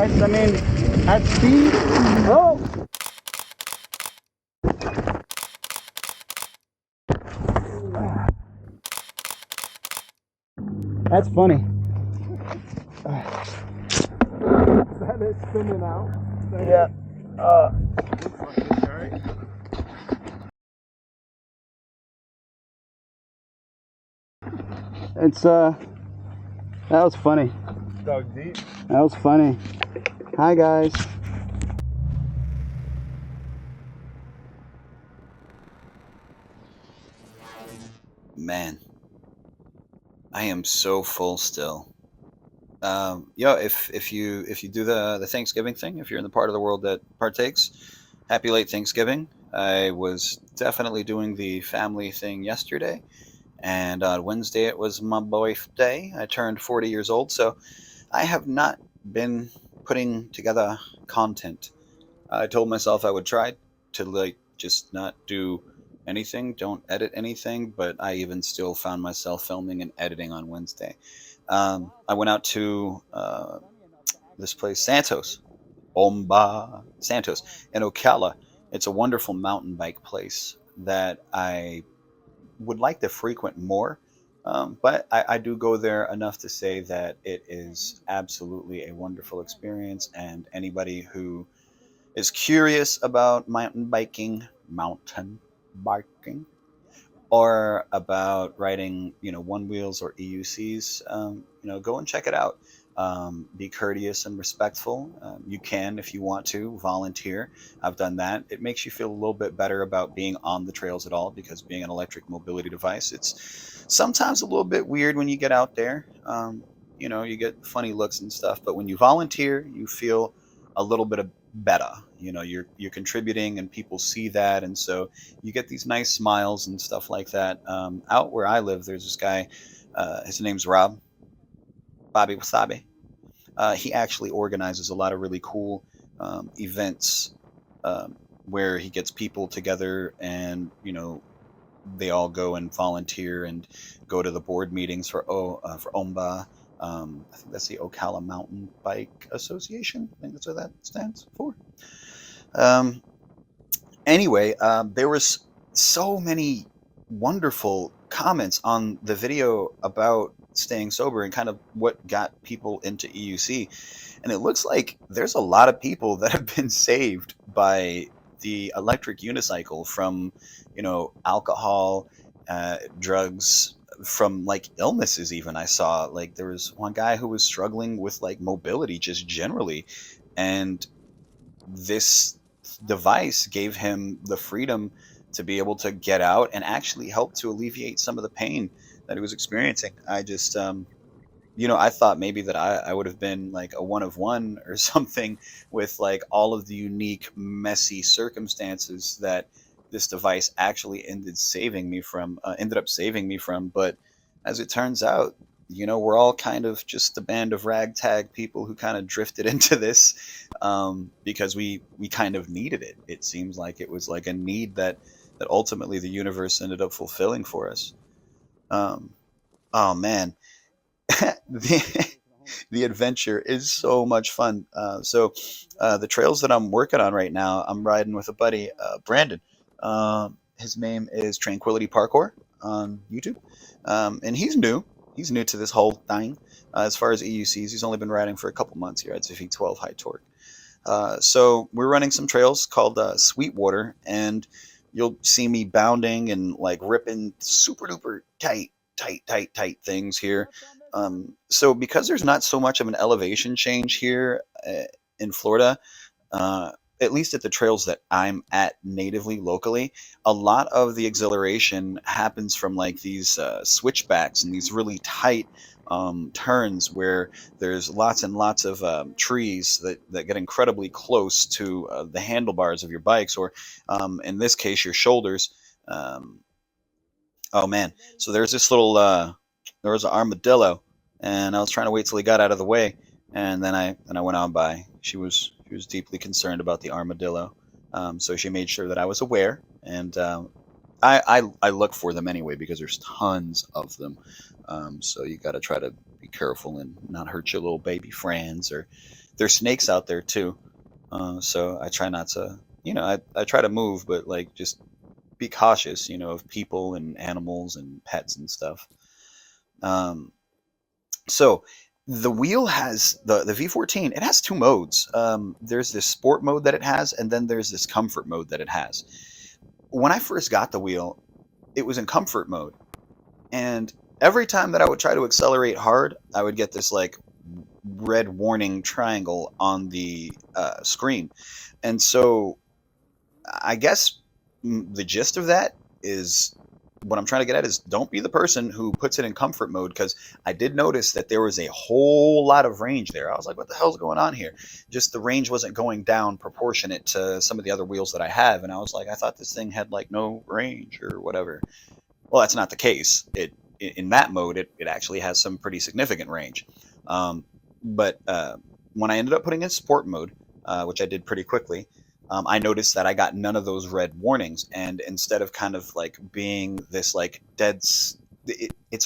nice. I mean, at speed. Oh! That's funny. That is spinning out. Yeah. It's that was funny. Dug deep. That was funny. Hi guys. Man, I am so full still. Yo, if you do the Thanksgiving thing, if you're in the part of the world that partakes, happy late Thanksgiving. I was definitely doing the family thing yesterday, and on Wednesday it was my birthday. I turned 40 years old, so I have not been putting together content. I told myself I would try to like just not do anything, don't edit anything, but I even still found myself filming and editing on Wednesday. I went out to this place, Santos, Santos in Ocala. It's a wonderful mountain bike place that I would like to frequent more. But I do go there enough to say that it is absolutely a wonderful experience, and anybody who is curious about mountain biking, or about riding, one wheels or EUCs, go and check it out. Be courteous and respectful. You can, if you want to, volunteer. I've done that. It makes you feel a little bit better about being on the trails at all, because being an electric mobility device, it's sometimes a little bit weird when you get out there. You get funny looks and stuff, but when you volunteer, you feel a little bit of better. You're contributing, and people see that, and so you get these nice smiles and stuff like that. Out where I live, there's this guy. His name's Bobby Wasabi. He actually organizes a lot of really cool events, where he gets people together, and they all go and volunteer and go to the board meetings for OMBA. I think that's the Ocala Mountain Bike Association. I think that's what that stands for. Anyway, there was so many wonderful comments on the video about staying sober and kind of what got people into EUC. And it looks like there's a lot of people that have been saved by the electric unicycle from, alcohol, drugs, from like illnesses even. I saw like there was one guy who was struggling with like mobility just generally, and this device gave him the freedom to be able to get out and actually help to alleviate some of the pain that he was experiencing. I just I thought maybe that I would have been like a one of one or something, with like all of the unique messy circumstances that this device actually ended up saving me from. But as it turns out, we're all kind of just a band of ragtag people who kind of drifted into this, because we kind of needed it. It seems like it was like a need that ultimately the universe ended up fulfilling for us. Oh man, the adventure is so much fun. The trails that I'm working on right now, I'm riding with a buddy, Brandon. His name is Tranquility Parkour on YouTube, and he's new. He's new to this whole thing. As far as EUCs, he's only been riding for a couple months here. It's a V12 high torque. So we're running some trails called Sweetwater, and you'll see me bounding and like ripping super duper tight things here. So because there's not so much of an elevation change here in Florida, at least at the trails that I'm at natively locally, a lot of the exhilaration happens from like these switchbacks and these really tight turns where there's lots and lots of trees that get incredibly close to the handlebars of your bikes, or in this case, your shoulders. Oh man! So there's this little there was an armadillo, and I was trying to wait till he got out of the way, and then I went on by. She was deeply concerned about the armadillo, so she made sure that I was aware, and I look for them anyway because there's tons of them. So you got to try to be careful and not hurt your little baby friends. Or there's snakes out there too. So I try not to, I try to move, but like just be cautious, of people and animals and pets and stuff. Um, so the wheel has the V14. It has two modes. There's this sport mode that it has, and then there's this comfort mode that it has. When I first got the wheel, it was in comfort mode, and every time that I would try to accelerate hard, I would get this like red warning triangle on the screen. And so I guess the gist of that is, what I'm trying to get at is, don't be the person who puts it in comfort mode, because I did notice that there was a whole lot of range there. I was like, what the hell's going on here? Just the range wasn't going down proportionate to some of the other wheels that I have. And I was like, I thought this thing had like no range or whatever. Well, that's not the case. In that mode, it actually has some pretty significant range. But when I ended up putting in sport mode, which I did pretty quickly, I noticed that I got none of those red warnings. And instead of kind of like being this like it's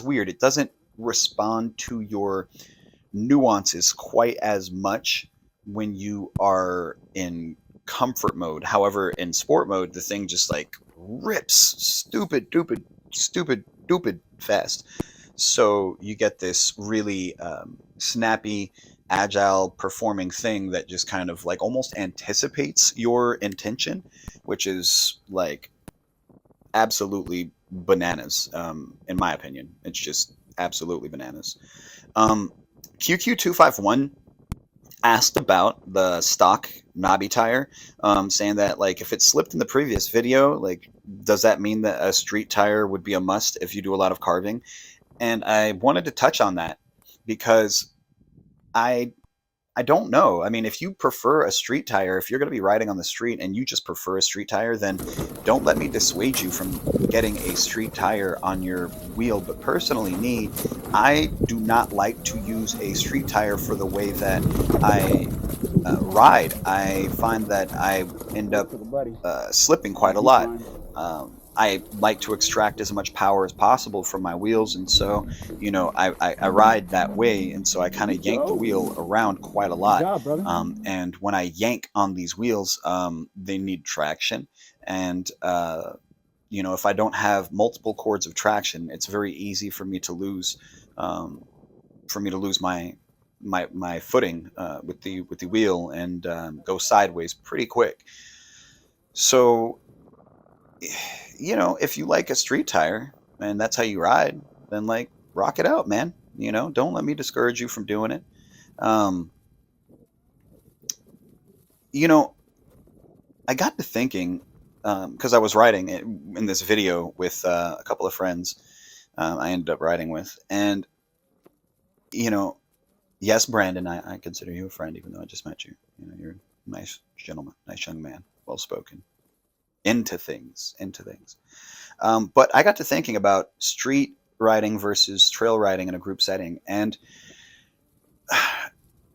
weird. It doesn't respond to your nuances quite as much when you are in comfort mode. However, in sport mode, the thing just like rips stupid fast. So you get this really snappy, agile performing thing that just kind of like almost anticipates your intention, which is like absolutely bananas, in my opinion. It's just absolutely bananas. QQ251 asked about the stock knobby tire, saying that like if it slipped in the previous video, like does that mean that a street tire would be a must if you do a lot of carving? And I wanted to touch on that because I don't know. I mean, if you prefer a street tire, if you're going to be riding on the street and you just prefer a street tire, then don't let me dissuade you from getting a street tire on your wheel. But personally, me, I do not like to use a street tire for the way that I ride. I find that I end up slipping quite a lot. I like to extract as much power as possible from my wheels, and so I ride that way, and so I kind of yank the wheel around quite a lot. And when I yank on these wheels, they need traction, and if I don't have multiple cords of traction, it's very easy for me to lose my footing with the wheel and go sideways pretty quick. So if you like a street tire and that's how you ride, then like rock it out, man. Don't let me discourage you from doing it. I got to thinking, because I was riding in this video with a couple of friends I ended up riding with, and yes, Brandon, I consider you a friend, even though I just met you. You're a nice gentleman, nice young man, well spoken. Into things. But I got to thinking about street riding versus trail riding in a group setting, and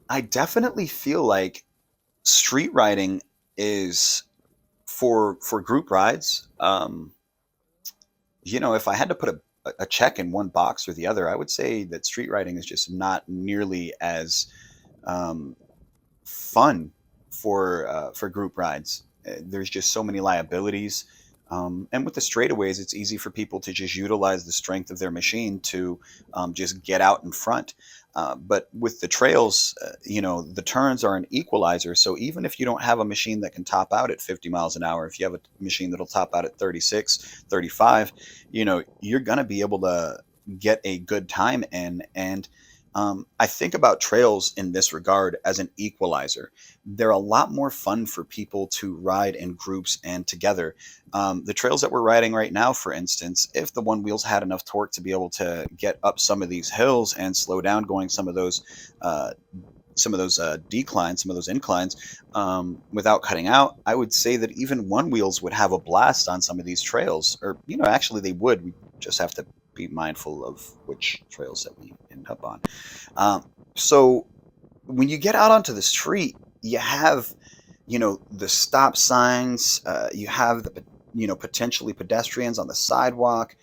I definitely feel like street riding is for group rides. If I had to put a check in one box or the other, I would say that street riding is just not nearly as fun for group rides. There's just so many liabilities. And with the straightaways, it's easy for people to just utilize the strength of their machine to just get out in front. But with the trails, the turns are an equalizer. So even if you don't have a machine that can top out at 50 miles an hour, if you have a machine that'll top out at 36, 35, you're going to be able to get a good time in. And I think about trails in this regard as an equalizer. They're a lot more fun for people to ride in groups and together. The trails that we're riding right now, for instance, if the one wheels had enough torque to be able to get up some of these hills and slow down going some of those declines, some of those inclines, without cutting out, I would say that even one wheels would have a blast on some of these trails. Or, actually they would. We just have to be mindful of which trails that we end up on. So when you get out onto the street, you have, the stop signs, you have potentially pedestrians on the sidewalk.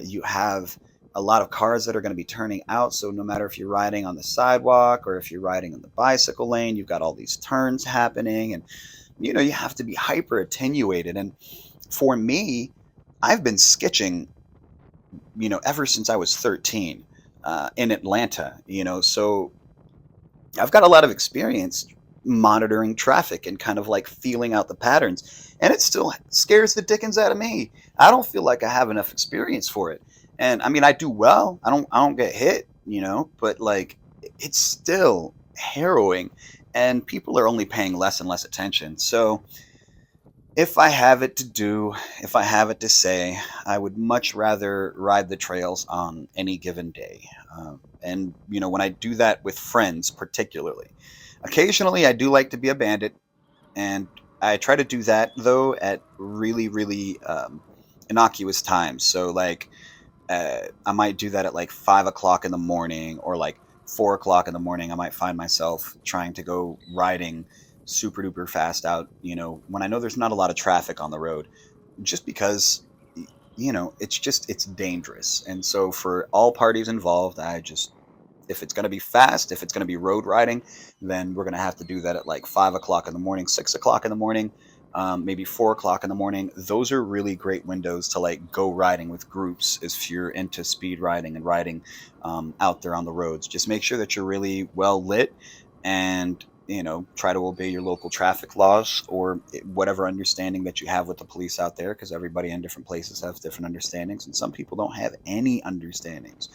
You have a lot of cars that are going to be turning out. So no matter if you're riding on the sidewalk or if you're riding in the bicycle lane, you've got all these turns happening, and you have to be hyper attenuated. And for me, I've been sketching, ever since I was 13 in Atlanta. So I've got a lot of experience monitoring traffic and kind of like feeling out the patterns, and it still scares the dickens out of me. I don't feel like I have enough experience for it. And I mean, I do well. I don't get hit, but like it's still harrowing, and people are only paying less and less attention. So if I have it to do, if I have it to say, I would much rather ride the trails on any given day. And when I do that with friends, particularly, occasionally I do like to be a bandit, and I try to do that though at really, really innocuous times. So like I might do that at like 5 o'clock in the morning, or like 4 o'clock in the morning. I might find myself trying to go riding super duper fast out, when I know there's not a lot of traffic on the road, just because, it's dangerous. And so for all parties involved, if it's going to be fast, if it's going to be road riding, then we're going to have to do that at like 5 o'clock in the morning, 6 o'clock in the morning, maybe 4 o'clock in the morning. Those are really great windows to like go riding with groups if you're into speed riding and riding out there on the roads. Just make sure that you're really well lit, and try to obey your local traffic laws, or whatever understanding that you have with the police out there, because everybody in different places has different understandings, and some people don't have any understandings.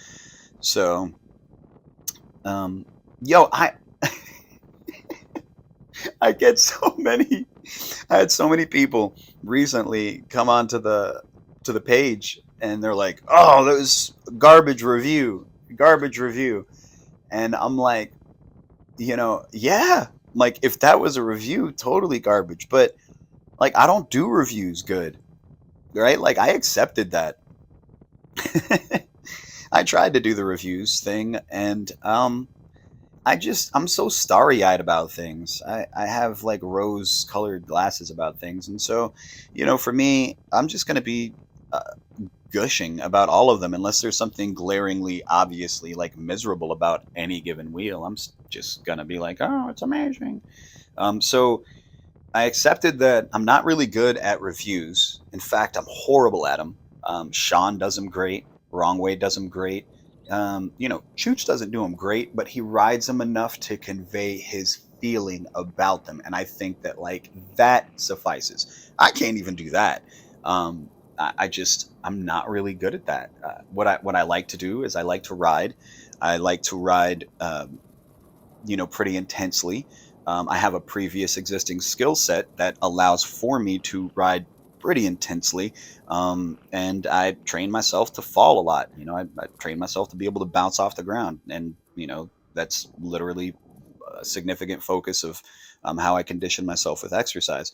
So I I get I had so many people recently come onto the page, and they're like, "Oh, that was garbage review," and I'm like, yeah, like if that was a review, totally garbage. But like, I don't do reviews good, right? Like, I accepted that. I tried to do the reviews thing, and I'm so starry-eyed about things. I have like rose-colored glasses about things, and so, for me, I'm just gonna be gushing about all of them unless there's something glaringly, obviously like miserable about any given wheel. I'm just gonna be like, oh, it's amazing. So I accepted that I'm not really good at reviews. In fact, I'm horrible at them. Sean does them great. Wrong Way does them great. Chooch doesn't do them great, but he rides them enough to convey his feeling about them, and I think that like that suffices. I can't even do that. I'm not really good at that. What I like to do is I like to ride. I like to ride, pretty intensely. I have a previous existing skill set that allows for me to ride pretty intensely, and I train myself to fall a lot. I train myself to be able to bounce off the ground, and that's literally a significant focus of how I condition myself with exercise.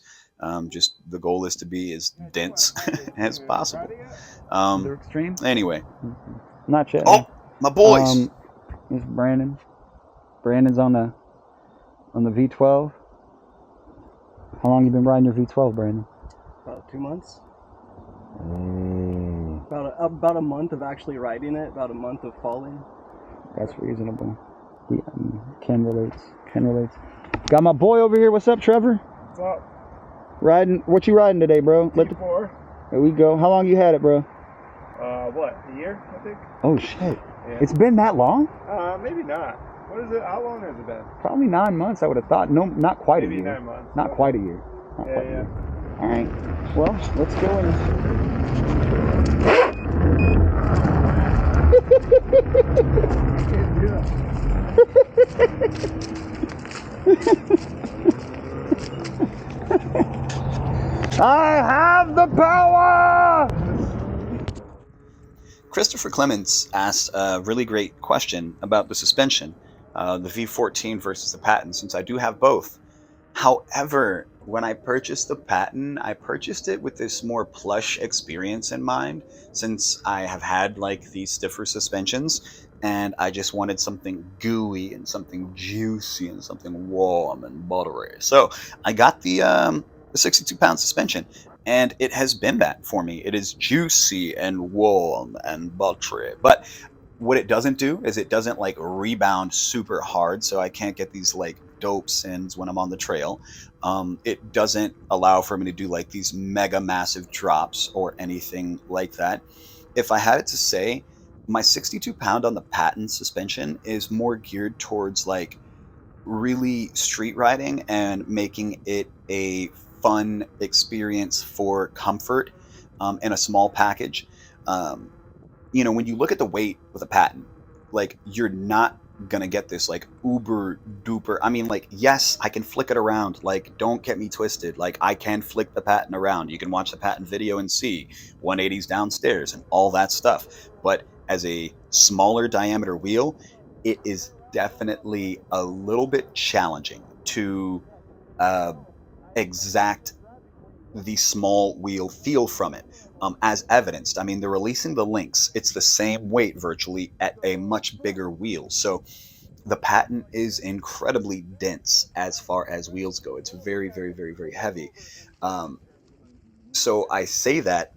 Just the goal is to be as dense as possible. They're extreme? Anyway. Not yet. Oh, my boys. It's Brandon. Brandon's on the V12. How long you been riding your V12, Brandon? About 2 months. Hey. About a month of actually riding it. About a month of falling. That's reasonable. Yeah, Ken relates. Got my boy over here. What's up, Trevor? What's up? Riding. What you riding today, bro? T4. There we go. How long you had it, bro? What? A year, I think. Oh shit! Yeah. It's been that long? Maybe not. What is it? How long has it been? Probably 9 months. I would have thought. No, not quite Maybe a year. 9 months. Not quite a year. Not Yeah, quite a yeah. year. All right. Well, let's go and. I can't do that. I have the power! Christopher Clements asked a really great question about the suspension, the V14 versus the Patton, since I do have both. However, when I purchased the Patton, I purchased it with this more plush experience in mind, since I have had like these stiffer suspensions, and I just wanted something gooey and something juicy and something warm and buttery. So I got the 62-pound suspension, And it has been that for me. It is juicy and warm and buttery. But what it doesn't do is it doesn't like rebound super hard, so I can't get these like dope sins when I'm on the trail. It doesn't allow for me to do like these mega massive drops or anything like that. If I had it to say, my 62 pound on the patent suspension is more geared towards like really street riding and making it a fun experience for comfort in a small package. Um, when you look at the weight with a patent, like you're not gonna get this like uber duper. I mean, like, yes, I can flick it around. Like, don't get me twisted. Like, I can flick the patent around. You can watch the patent video and see 180s downstairs and all that stuff. But as a smaller diameter wheel, it is definitely a little bit challenging to uh, exact the small wheel feel from it. As evidenced, I mean, they're releasing the links. It's the same weight virtually at a much bigger wheel. So the patent is incredibly dense as far as wheels go. It's very, very, very, very heavy. Um, so I say that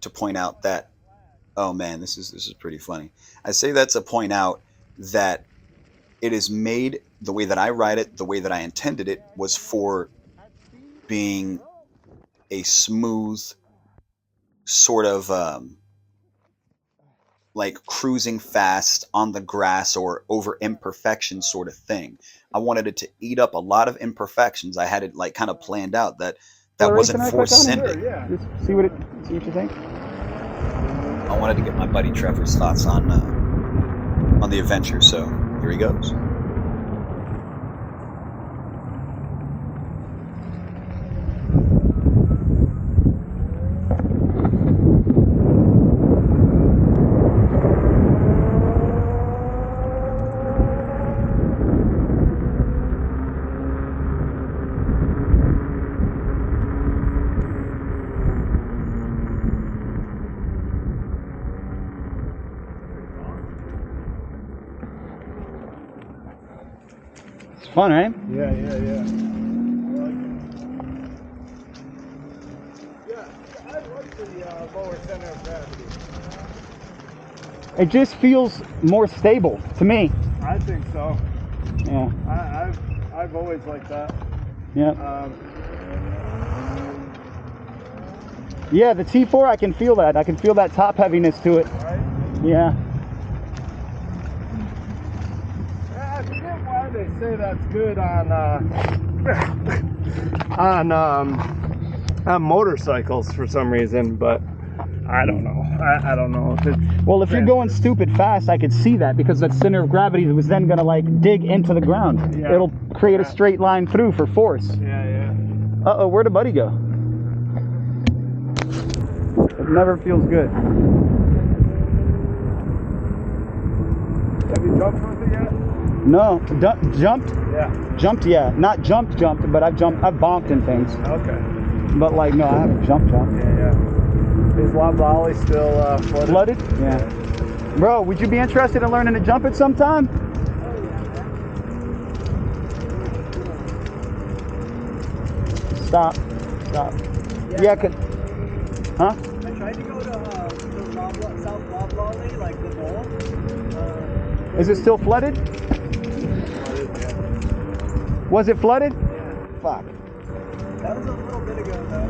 to point out that, oh man, this is pretty funny. I say that to point out that it is made the way that I ride it, the way that I intended it was for being a smooth sort of like cruising fast on the grass or over imperfection sort of thing. I wanted it to eat up a lot of imperfections. I had it like kind of planned out that wasn't force sending. Sure, yeah. Just see what you think. I wanted to get my buddy Trevor's thoughts on the adventure. So here he goes. It's fun, right? Yeah. I like it. Yeah, I like the lower center of gravity. It just feels more stable to me. I think so. Yeah. I've always liked that. Yeah. Yeah, the T4, I can feel that. I can feel that top heaviness to it. Right? Yeah. I forget why they say that's good on on motorcycles for some reason, but I don't know. I don't know if it's Well, if you're going stupid fast, I could see that because that center of gravity was then going to like dig into the ground. Yeah. It'll create a straight line through for force. Yeah. Uh-oh, where'd the buddy go? It never feels good. Have you jumped with it yet? No, jumped? Yeah. Jumped, yeah. Not jumped, but I've bonked in things. Okay. But like, no, I haven't jumped. Yeah. Is Loblolly still flooded? Flooded? Yeah. Bro, would you be interested in learning to jump it sometime? Stop. Yeah, huh? I tried to go to South Loblolly, like the bowl. Is it still flooded? Was it flooded? Yeah. Fuck. That was a little bit ago, though.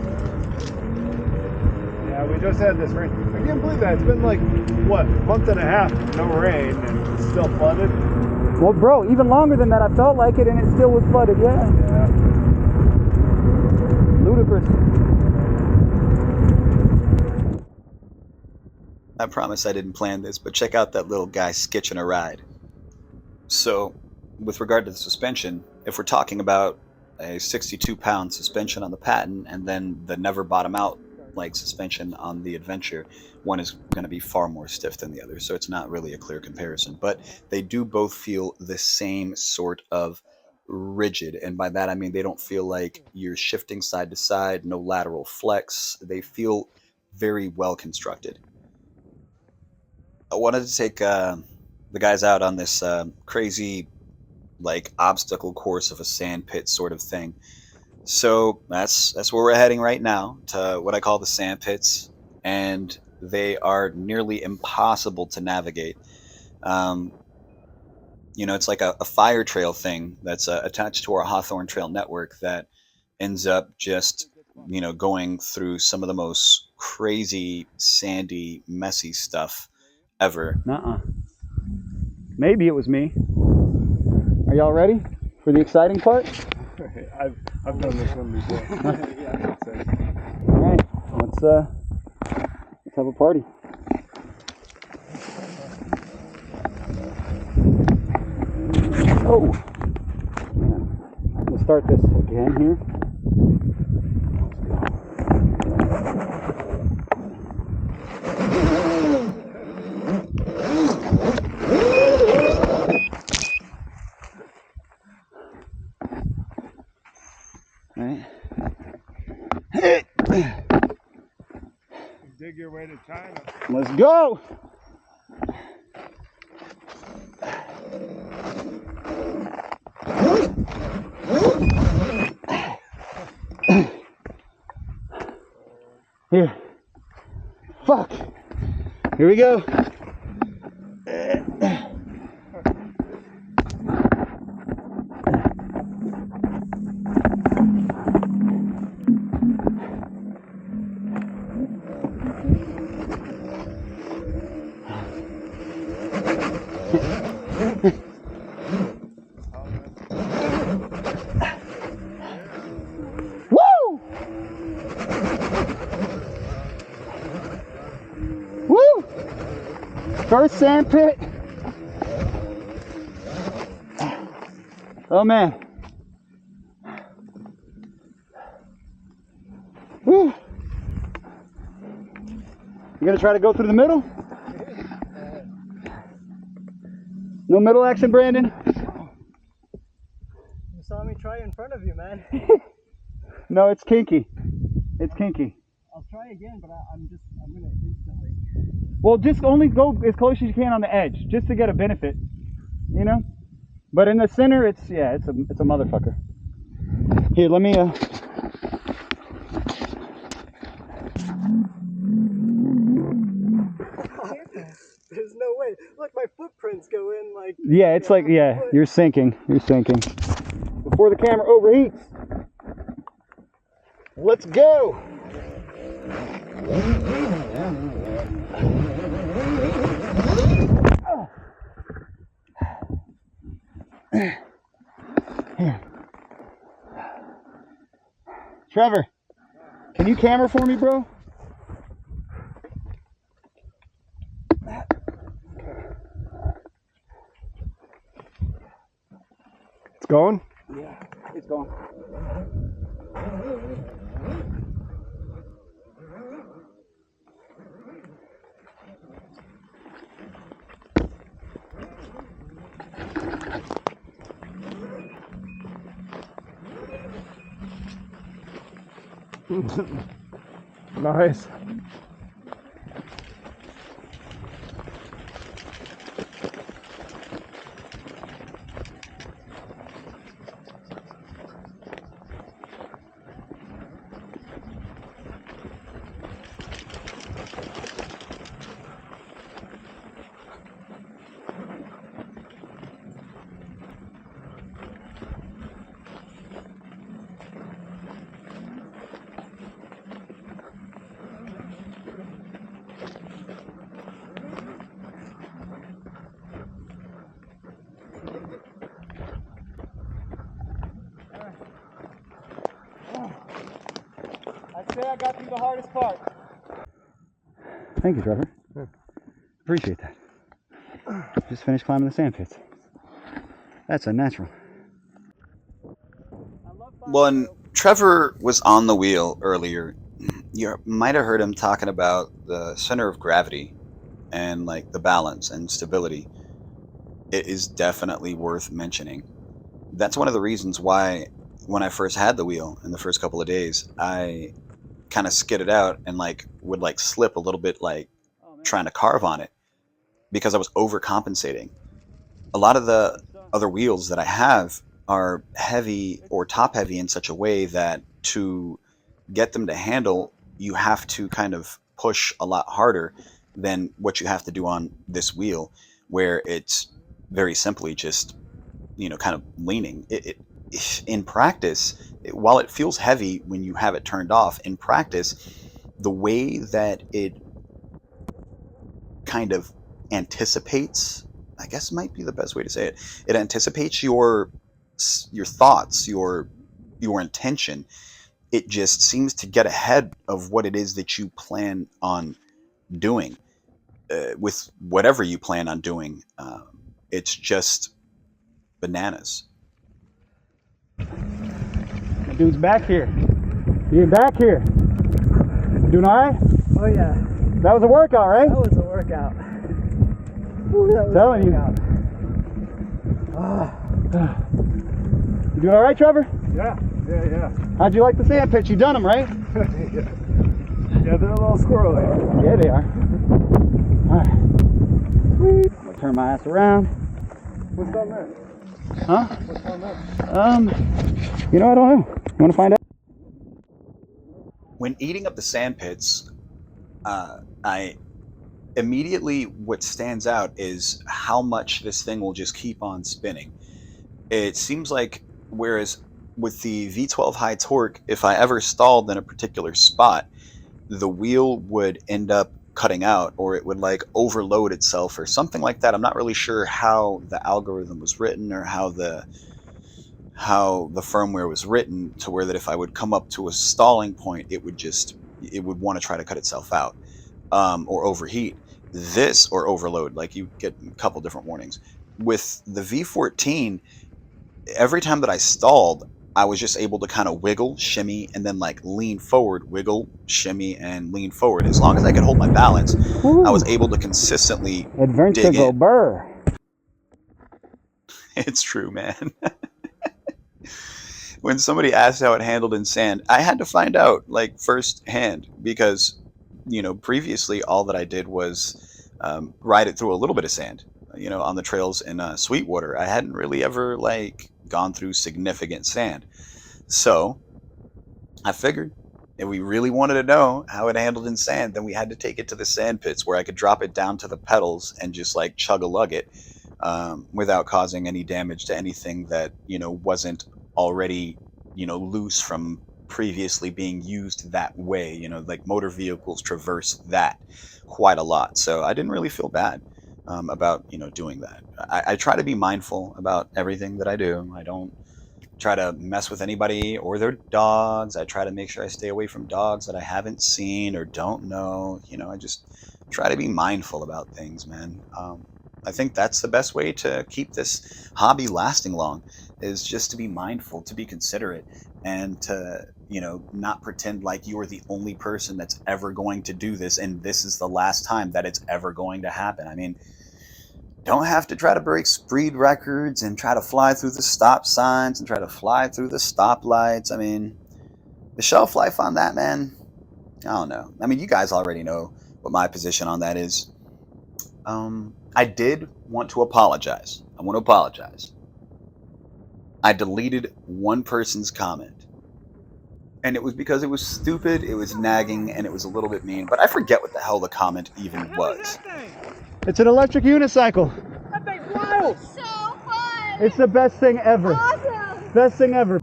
Yeah, we just had this rain. I can't believe that. It's been like, what, a month and a half, no rain, and it's still flooded. Well, bro, even longer than that, I felt like it, and it still was flooded. Yeah. Ludicrous. I promise I didn't plan this, but check out that little guy sketching a ride. So, with regard to the suspension, if we're talking about a 62-pound suspension on the patent and then the never bottom out like suspension on the adventure, one is going to be far more stiff than the other, so it's not really a clear comparison. But they do both feel the same sort of rigid, and by that I mean they don't feel like you're shifting side to side, no lateral flex. They feel very well constructed. I wanted to take the guys out on this crazy like obstacle course of a sand pit sort of thing. So that's where we're heading right now, to what I call the sand pits, and they are nearly impossible to navigate. Um, it's like a fire trail thing that's attached to our Hawthorne Trail network that ends up just going through some of the most crazy, sandy, messy stuff ever. Nuh-uh. Maybe it was me. Are y'all ready for the exciting part? I've done this one before. All right, let's have a party. Oh, we'll start this again here. All right. Dig your way to China. Let's go. Here. Fuck. Here we go. Woo! Woo! First sand pit. Oh man. Woo! You gonna try to go through the middle? No middle action, Brandon? You saw me try in front of you, man. No, it's kinky. It's kinky. I'll try again, but I'm gonna instantly. Well, just only go as close as you can on the edge, just to get a benefit, you know? But in the center, it's a motherfucker. Here, let me, There's no way. Look, my footprints go in like. yeah, it's like, yeah, you're sinking. You're sinking. Before the camera overheats. Let's go. Here. Trevor, can you camera for me, bro? It's going? Yeah, it's going. Nice. I'd say I got through the hardest part. Thank you, Trevor. Appreciate that. Just finished climbing the sand pits. That's unnatural. When Trevor was on the wheel earlier, you might have heard him talking about the center of gravity and like the balance and stability. It is definitely worth mentioning. That's one of the reasons why when I first had the wheel in the first couple of days, I kind of skidded out and would slip a little bit, trying to carve on it, because I was overcompensating. A lot of the other wheels that I have are heavy or top heavy in such a way that to get them to handle, you have to kind of push a lot harder than what you have to do on this wheel, where it's very simply just, kind of leaning. In practice, while it feels heavy when you have it turned off, in practice, the way that it kind of anticipates, I guess might be the best way to say it. It anticipates your thoughts, your intention. It just seems to get ahead of what it is that you plan on doing, with whatever you plan on doing. It's just bananas. That dude's back here. You're back here. You doing all right? Oh yeah, That was a workout, right? that was a workout. Ooh, that was Telling a you. workout. You doing all right, Trevor? Yeah. How'd you like the sand pits? You done them, right? Yeah, they're a little squirrely. Yeah, they are. All right. Sweet. I'm gonna turn my ass around. What's down there? Huh? What's down there? I don't know. You want to find out? When eating up the sand pits, I immediately, what stands out is how much this thing will just keep on spinning. It seems like, whereas with the V12 high torque, if I ever stalled in a particular spot, the wheel would end up cutting out, or it would like overload itself or something like that. I'm not really sure how the algorithm was written, or how the firmware was written, to where that if I would come up to a stalling point, it would want to try to cut itself out, or overheat. This, or overload, like you get a couple different warnings. With the V14, every time that I stalled, I was just able to kind of wiggle, shimmy, and then like lean forward, wiggle, shimmy, and lean forward. As long as I could hold my balance, I was able to consistently Adventure dig go in. burr. It's true, man. When somebody asked how it handled in sand, I had to find out like firsthand, because previously all that I did was ride it through a little bit of sand, on the trails in Sweetwater. I hadn't really ever like gone through significant sand. So I figured if we really wanted to know how it handled in sand, then we had to take it to the sand pits, where I could drop it down to the pedals and just like chug a lug it, without causing any damage to anything that wasn't already loose from previously being used that way. Like motor vehicles traverse that quite a lot, so I didn't really feel bad about doing that. I try to be mindful about everything that I do. I don't try to mess with anybody or their dogs. I try to make sure I stay away from dogs that I haven't seen or don't know. I just try to be mindful about things, man. I think that's the best way to keep this hobby lasting long, is just to be mindful, to be considerate, and to, not pretend like you're the only person that's ever going to do this and this is the last time that it's ever going to happen. I mean, don't have to try to break speed records and try to fly through the stop signs and try to fly through the stoplights. I mean, the shelf life on that, man, I don't know. I mean, you guys already know what my position on that is. I did want to apologize. I want to apologize. I deleted one person's comment, and it was because it was stupid, it was nagging, and it was a little bit mean, but I forget what the hell the comment even was. It's an electric unicycle. That thing's wild. So fun! It's the best thing ever. Awesome! Best thing ever.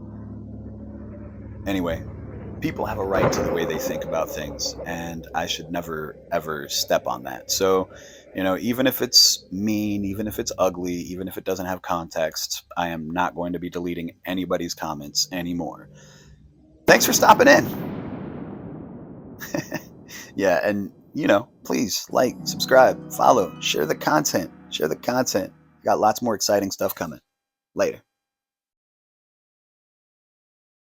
Anyway, people have a right to the way they think about things, and I should never, ever step on that. So, even if it's mean, even if it's ugly, even if it doesn't have context, I am not going to be deleting anybody's comments anymore. Thanks for stopping in. Yeah, and, please like, subscribe, follow, share the content. Got lots more exciting stuff coming. Later.